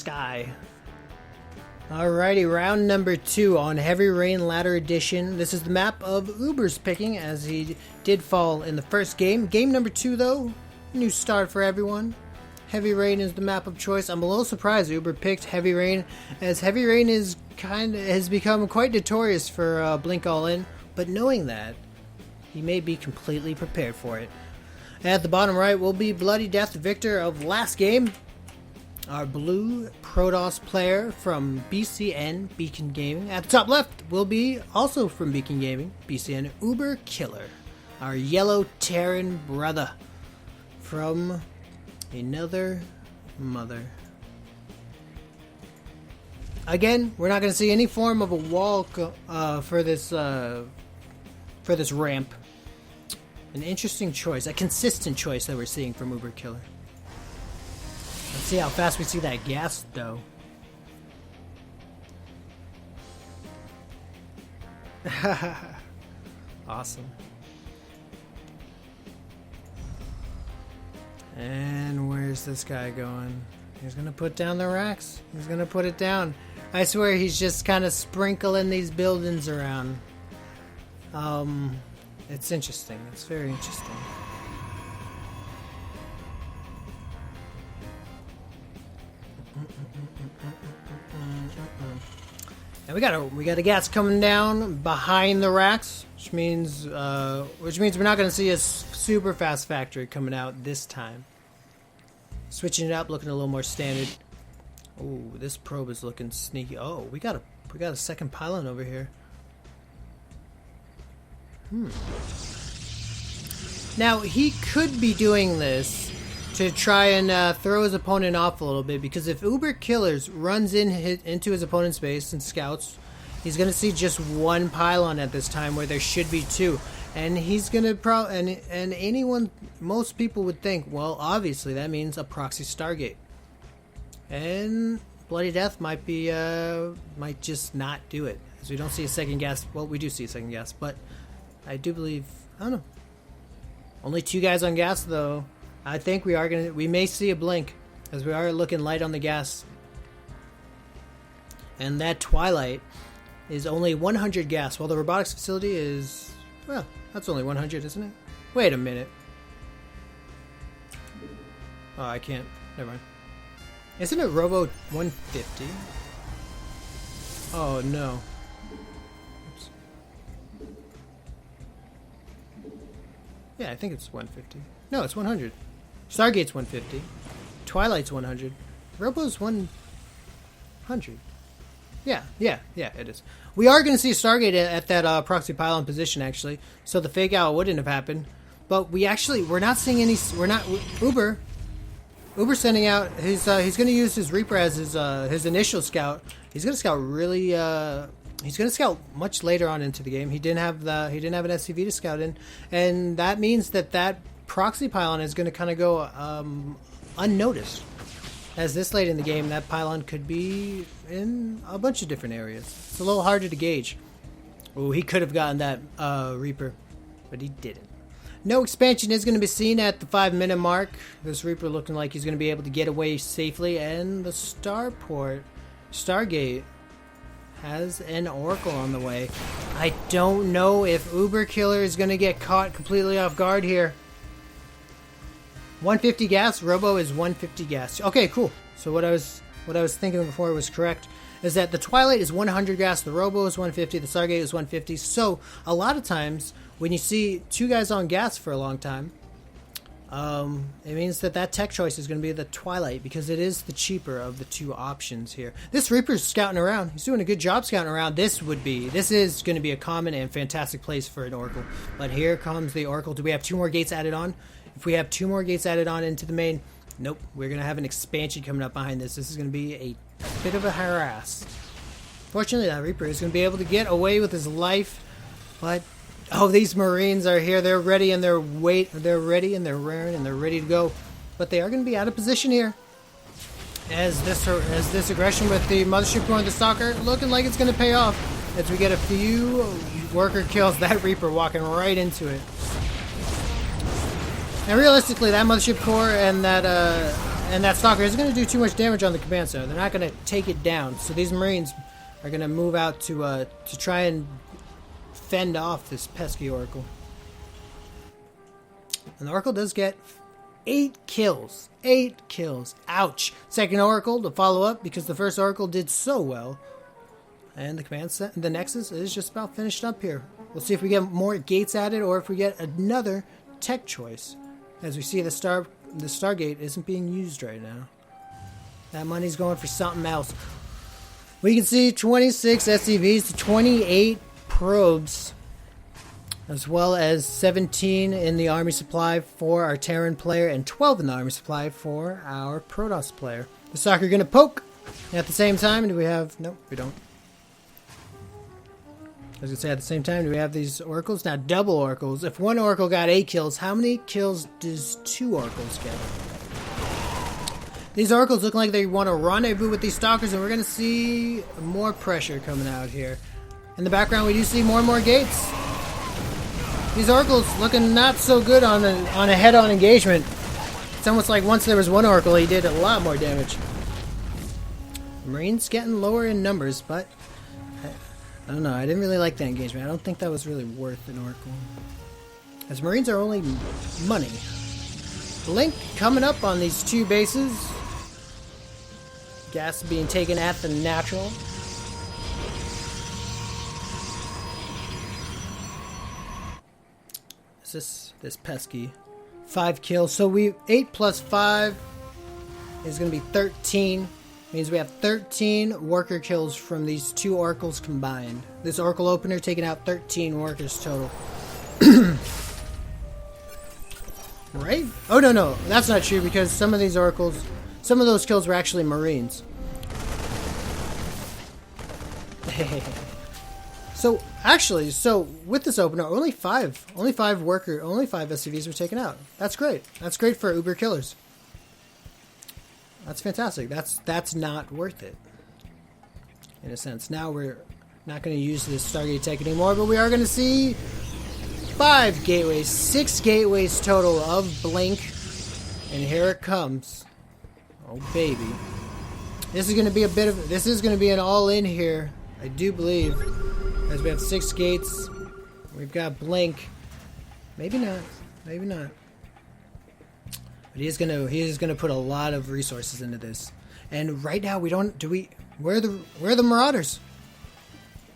Sky. Alrighty, round number 2 on Heavy Rain Ladder Edition. This is the map of Uber's picking, as he did fall in the first game. Game number 2, though, new start for everyone. Heavy Rain is the map of choice. I'm a little surprised Uber picked Heavy Rain, as Heavy Rain has become quite notorious for Blink All In. But knowing that, he may be completely prepared for it. At the bottom right will be BloodyDeath, the victor of last game. Our blue Protoss player from BCN Beacon Gaming. At the top left will be also from Beacon Gaming, BCN UberKiller. Our yellow Terran brother from another mother. Again, we're not going to see any form of a wall for this ramp. An interesting choice, a consistent choice that we're seeing from UberKiller. Let's see how fast we see that gas, though. Awesome. And where's this guy going? He's gonna put down the racks. He's gonna put it down. I swear he's just kind of sprinkling these buildings around. It's interesting. It's very interesting. And we got a gas coming down behind the racks, which means we're not going to see a super fast factory coming out this time. Switching it up, looking a little more standard. Oh, this probe is looking sneaky. Oh, we got a second pylon over here. Now he could be doing this to try and throw his opponent off a little bit, because if UberKiller runs into his opponent's base and scouts, he's going to see just one pylon at this time where there should be two, and he's going to most people would think, well, obviously that means a proxy Stargate, and BloodyDeath might just not do it, as we don't see a second gas. Well, we do see a second gas, but I do believe, I don't know, only 2 guys on gas though. I think we may see a blink, as we are looking light on the gas. And that Twilight is only 100 gas, while the robotics facility is, well, that's only 100, isn't it? Wait a minute. Oh, I can't. Never mind. Isn't it Robo 150? Oh, no. Oops. Yeah, I think it's 150. No, it's 100. Stargate's 150. Twilight's 100. Robo's 100. Yeah, it is. We are going to see Stargate at that proxy pylon position, actually. So the fake out wouldn't have happened. But we're not seeing any. Uber sending out. He's going to use his Reaper as his initial scout. He's going to scout really. He's going to scout much later on into the game. He didn't have an SCV to scout in, and that means that proxy pylon is going to kind of go unnoticed, as this late in the game that pylon could be in a bunch of different areas. It's a little harder to gauge. Oh, he could have gotten that Reaper, but he didn't. No expansion is going to be seen at the 5-minute mark. This Reaper looking like he's going to be able to get away safely, and the Stargate has an Oracle on the way. I don't know if UberKiller is going to get caught completely off guard here. 150 gas. Robo is 150 gas. Okay, cool. So what I was thinking before was correct. Is that the Twilight is 100 gas, the Robo is 150, the Stargate is 150. So a lot of times when you see 2 guys on gas for a long time, it means that tech choice is going to be the Twilight, because it is the cheaper of the 2 options here. This Reaper's scouting around. He's doing a good job scouting around. This is going to be a common and fantastic place for an Oracle. But here comes the Oracle. Do we have 2 more gates added on? If we have 2 more gates added on into the main, nope. We're going to have an expansion coming up behind this. This is going to be a bit of a harass. Fortunately, that Reaper is going to be able to get away with his life. But, oh, these Marines are here. They're ready and they're ready and they're raring and they're ready to go. But they are going to be out of position here, as this aggression with the Mothership Core and the Stalker looking like it's going to pay off, as we get a few worker kills. That Reaper walking right into it. And realistically, that Mothership Core and that and that Stalker isn't going to do too much damage on the command center. They're not going to take it down. So these Marines are going to move out to try and fend off this pesky Oracle. And the Oracle does get 8 kills. 8 kills. Ouch. Second Oracle to follow up because the first Oracle did so well. And the command set, the Nexus is just about finished up here. We'll see if we get more gates added or if we get another tech choice. As we see the Stargate isn't being used right now. That money's going for something else. We can see 26 SCVs, 28 probes, as well as 17 in the army supply for our Terran player and 12 in the army supply for our Protoss player. The Stalker going to poke. At the same time, do we have... Nope, we don't. I was going to say, at the same time, do we have these Oracles? Now, double Oracles. If one Oracle got 8 kills, how many kills does 2 Oracles get? These Oracles look like they want to rendezvous with these Stalkers, and we're going to see more pressure coming out here. In the background, we do see more and more gates. These Oracles looking not so good on a head-on engagement. It's almost like once there was one Oracle, he did a lot more damage. Marines getting lower in numbers, but... I don't know, I didn't really like that engagement. I don't think that was really worth an Oracle. As Marines are only money. Blink coming up on these 2 bases. Gas being taken at the natural. Is this pesky 5 kills? So 8 plus 5 is going to be 13. Means we have 13 worker kills from these 2 Oracles combined. This Oracle opener taking out 13 workers total. Right? Oh, no. That's not true because some of these Oracles, some of those kills were actually Marines. So, actually, with this opener, only 5 SCVs were taken out. That's great. That's great for UberKillers. That's fantastic. That's not worth it, in a sense. Now we're not going to use this Stargate tech anymore, but we are going to see 5 gateways, 6 gateways total of Blink, and here it comes. Oh baby, this is going to be an all-in here. I do believe, as we have 6 gates, we've got Blink. Maybe not. But he is gonna put a lot of resources into this. And right now where are the Marauders?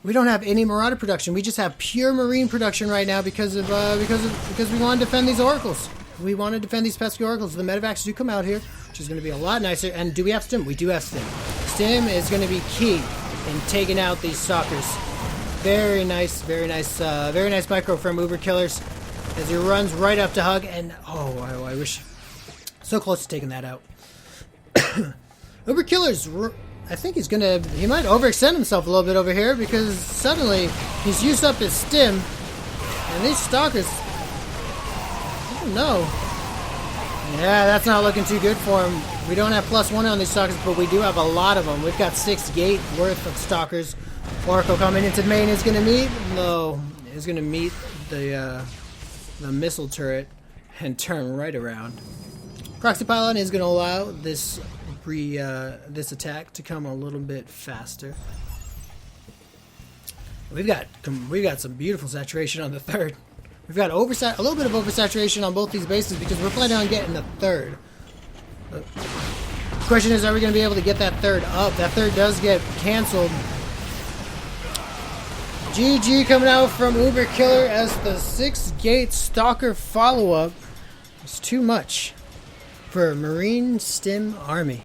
We don't have any Marauder production. We just have pure Marine production right now because we want to defend these Oracles. We want to defend these pesky Oracles. The Medivacs do come out here, which is going to be a lot nicer. And do we have Stim? We do have Stim. Stim is going to be key in taking out these Stalkers. Very nice micro from UberKillers as he runs right up to Hug. And oh, I wish. So close to taking that out. UberKiller's, I think he might overextend himself a little bit over here because suddenly he's used up his Stim, and these Stalkers, I don't know. Yeah, that's not looking too good for him. We don't have +1 on these Stalkers, but we do have a lot of them. We've got 6 gate worth of Stalkers. Oracle coming into main is going to meet, no, is going to meet the missile turret and turn right around. Proxy Pylon is going to allow this attack to come a little bit faster. We've got some beautiful saturation on the 3rd. We've got a little bit of oversaturation on both these bases because we're planning on getting the 3rd. The question is, are we going to be able to get that 3rd up? That 3rd does get canceled. GG coming out from UberKiller as the 6-gate Stalker follow-up. It's too much for Marine Stim Army.